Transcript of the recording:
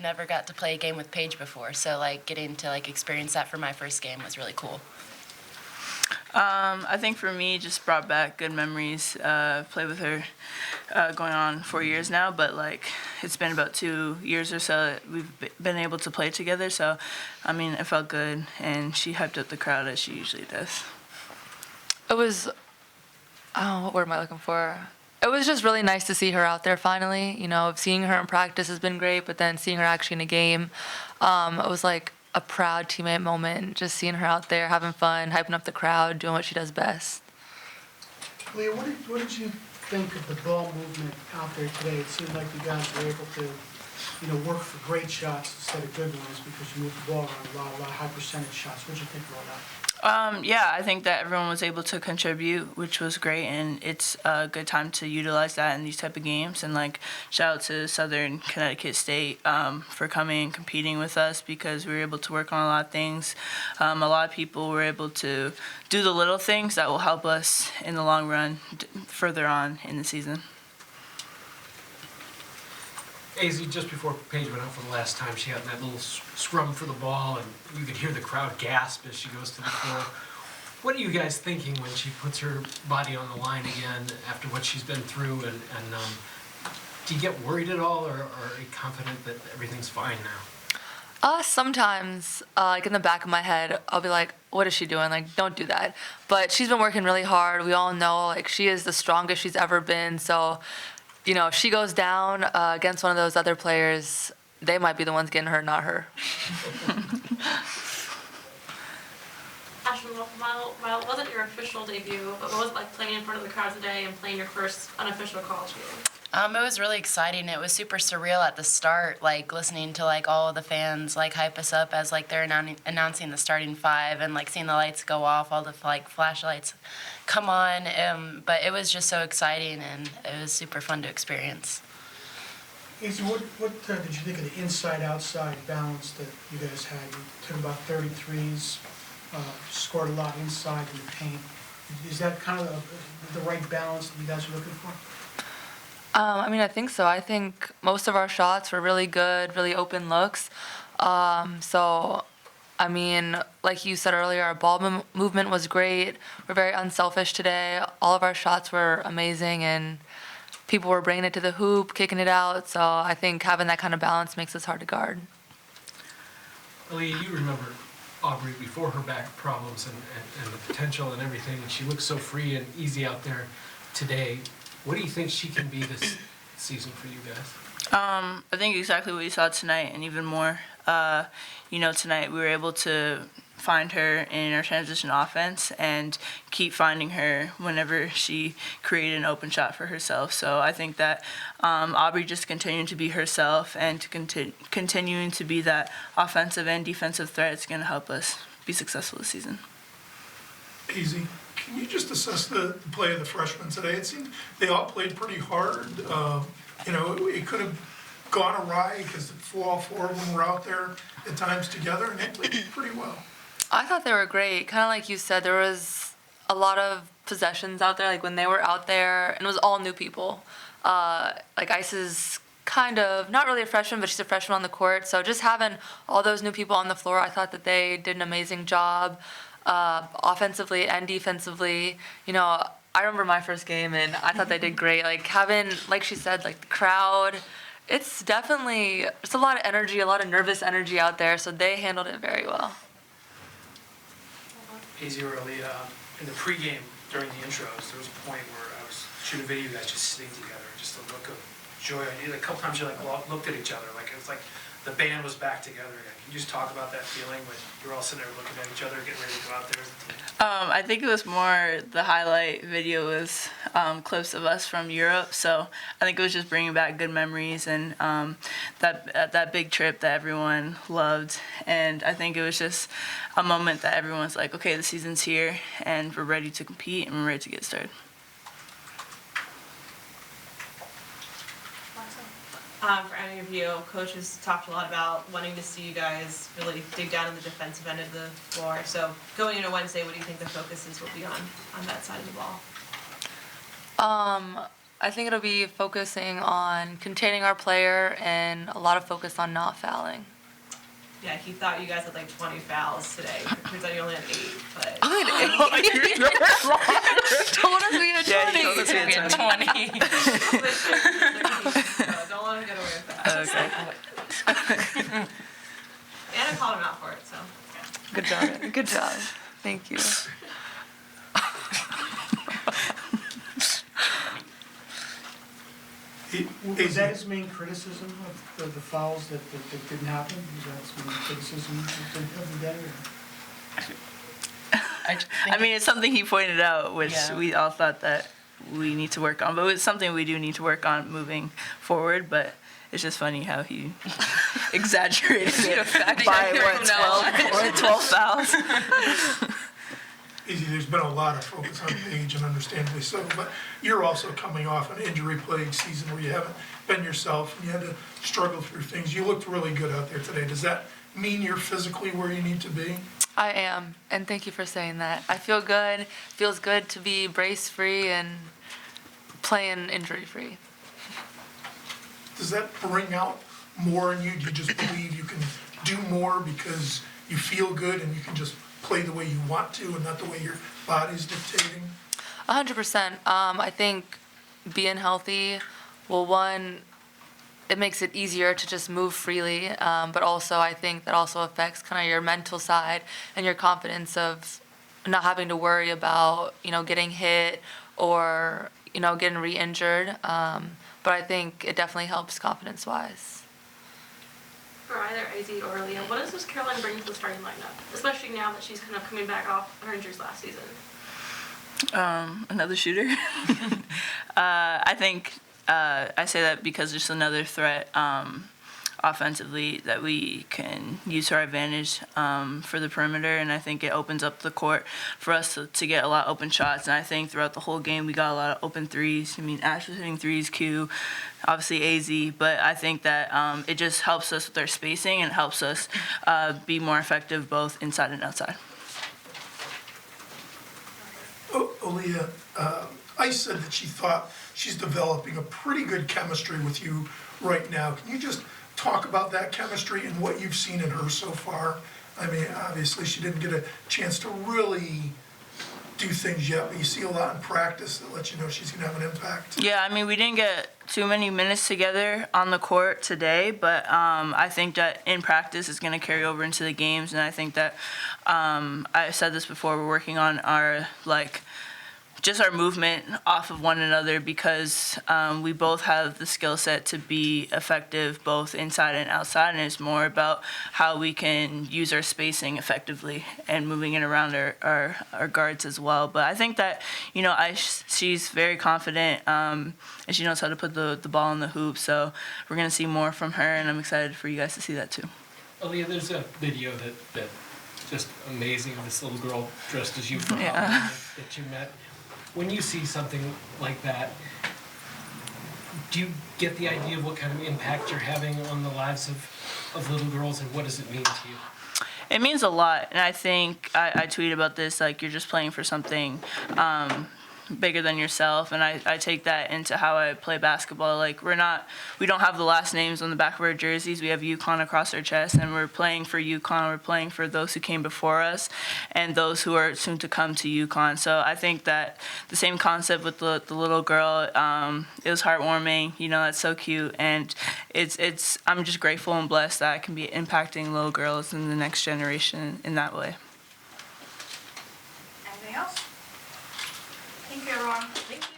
never got to play a game with Paige before, so like getting to like experience that for my first game was really cool. I think for me, just brought back good memories. Played with her going on 4 years now, but like it's been about 2 years or so that we've been able to play together. So, I mean, it felt good, and she hyped up the crowd as she usually does. It was, what word am I looking for? It was just really nice to see her out there finally. You know, seeing her in practice has been great, but then seeing her actually in a game, it was like a proud teammate moment, just seeing her out there having fun, hyping up the crowd, doing what she does best. Leah, what did you think of the ball movement out there today? It seemed like you guys were able to, work for great shots instead of good ones because you moved the ball around a lot of high percentage shots. What did you think of all that? Yeah, I think that everyone was able to contribute, which was great, and it's a good time to utilize that in these type of games. And like, shout out to Southern Connecticut State for coming and competing with us because we were able to work on a lot of things. A lot of people were able to do the little things that will help us in the long run further on in the season. Azzi, just before Paige went out for the last time, she had that little scrum for the ball, and you could hear the crowd gasp as she goes to the floor. What are you guys thinking when she puts her body on the line again after what she's been through? And do you get worried at all, or are you confident that everything's fine now? Sometimes, like in the back of my head, I'll be like, what is she doing? Like, don't do that. But she's been working really hard. We all know, like, she is the strongest she's ever been. So, if she goes down against one of those other players, they might be the ones getting hurt, not her. Ashlynn, while it wasn't your official debut, but what was it like playing in front of the crowd today and playing your first unofficial college game? It was really exciting. It was super surreal at the start, like listening to like all of the fans like hype us up as like they're announcing the starting five and like seeing the lights go off, all the like flashlights come on. But it was just so exciting and it was super fun to experience. Azzi, what did you think of the inside-outside balance that you guys had? You took about 33s, scored a lot inside in the paint. Is that kind of the right balance that you guys are looking for? I think so. I think most of our shots were really good, really open looks. Like you said earlier, our ball movement was great. We're very unselfish today. All of our shots were amazing, and people were bringing it to the hoop, kicking it out. So I think having that kind of balance makes us hard to guard. Aaliyah, you remember Aubrey before her back problems and the potential and everything, and she looks so free and easy out there today. What do you think she can be this season for you guys? I think exactly what you saw tonight and even more. Tonight we were able to find her in our transition offense and keep finding her whenever she created an open shot for herself. So I think that Aubrey just continuing to be herself and to continuing to be that offensive and defensive threat is going to help us be successful this season. Azzi, can you just assess the play of the freshmen today? It seemed they all played pretty hard. It could have gone awry because all four of them were out there at times together, and they played pretty well. I thought they were great. Kind of like you said, there was a lot of possessions out there. Like when they were out there, and it was all new people. Like Ice is kind of not really a freshman, but she's a freshman on the court. So just having all those new people on the floor, I thought that they did an amazing job. Offensively and defensively, I remember my first game and I thought they did great. Like having, like she said, like the crowd, it's a lot of energy, a lot of nervous energy out there. So they handled it very well. Azzi or Aaliyah, in the pregame during the intros, there was a point where I was shooting a video of you guys just sitting together, just a look of joy. A couple times you looked at each other, like it was like the band was back together again. Can you just talk about that feeling when you're all sitting there looking at each other, getting ready to go out there as a team? I think it was more the highlight video was clips of us from Europe. So I think it was just bringing back good memories and that big trip that everyone loved. And I think it was just a moment that everyone's like, okay, the season's here and we're ready to compete and we're ready to get started. For any of you, Coach has talked a lot about wanting to see you guys really dig down in the defensive end of the floor. So going into Wednesday, what do you think the focuses will be on that side of the ball? I think it'll be focusing on containing our player and a lot of focus on not fouling. Yeah, he thought you guys had like 20 fouls today. Turns out you only had 8, but. Told us we had 20. Yeah, he told us we had 20. 20. Don't let him get away with that. Okay. And I called him out for it, so. Good job. Good job. Thank you. Was that his main criticism of the fouls that didn't happen? Was that his main criticism of the day? I mean, it's something he pointed out, which Yeah. we all thought that we need to work on, but it's something we do need to work on moving forward. But it's just funny how he exaggerated it by what 12 fouls. Izzy, there's been a lot of focus on Paige, and understandably so, but you're also coming off an injury-plagued season where you haven't been yourself, and you had to struggle through things. You looked really good out there today. Does that mean you're physically where you need to be? I am, and thank you for saying that. I feel good. Feels good to be brace-free and playing injury-free. Does that bring out more in you? Do you just believe you can do more because you feel good and you can just play the way you want to and not the way your body's dictating? 100%. I think being healthy, well, one, it makes it easier to just move freely, but also I think that also affects kind of your mental side and your confidence of not having to worry about, getting hit or, getting re-injured. But I think it definitely helps confidence-wise. For either Azzi or Aaliyah, what does this Caroline bring to the starting lineup, especially now that she's kind of coming back off her injuries last season? Another shooter. I think I say that because there's another threat offensively that we can use to our advantage for the perimeter, and I think it opens up the court for us to get a lot of open shots. And I think throughout the whole game we got a lot of open threes. I mean, Ash was hitting threes, Q, obviously Azzi, but I think that it just helps us with our spacing and helps us be more effective both inside and outside. Aaliyah, Ice said that she thought she's developing a pretty good chemistry with you right now. Can you just talk about that chemistry and what you've seen in her so far? I mean, obviously she didn't get a chance to really do things yet, but you see a lot in practice that lets you know she's gonna have an impact. Yeah, I mean, we didn't get too many minutes together on the court today, but I think that in practice it's going to carry over into the games, and I think that I said this before, we're working on our just our movement off of one another because we both have the skill set to be effective both inside and outside, and it's more about how we can use our spacing effectively and moving it around our guards as well. But I think that, she's very confident and she knows how to put the ball in the hoop, so we're going to see more from her, and I'm excited for you guys to see that too. Aaliyah, there's a video that just amazing, this little girl dressed as you Yeah. that you met. When you see something like that, do you get the idea of what kind of impact you're having on the lives of little girls, and what does it mean to you? It means a lot, and I think I tweet about this, you're just playing for something bigger than yourself, and I take that into how I play basketball. We don't have the last names on the back of our jerseys. We have UConn across our chest, and we're playing for UConn. We're playing for those who came before us and those who are soon to come to UConn. So I think that the same concept with the little girl, it was heartwarming. That's so cute, and I'm just grateful and blessed that I can be impacting little girls in the next generation in that way. Anything else? Thank you, everyone. Thank you.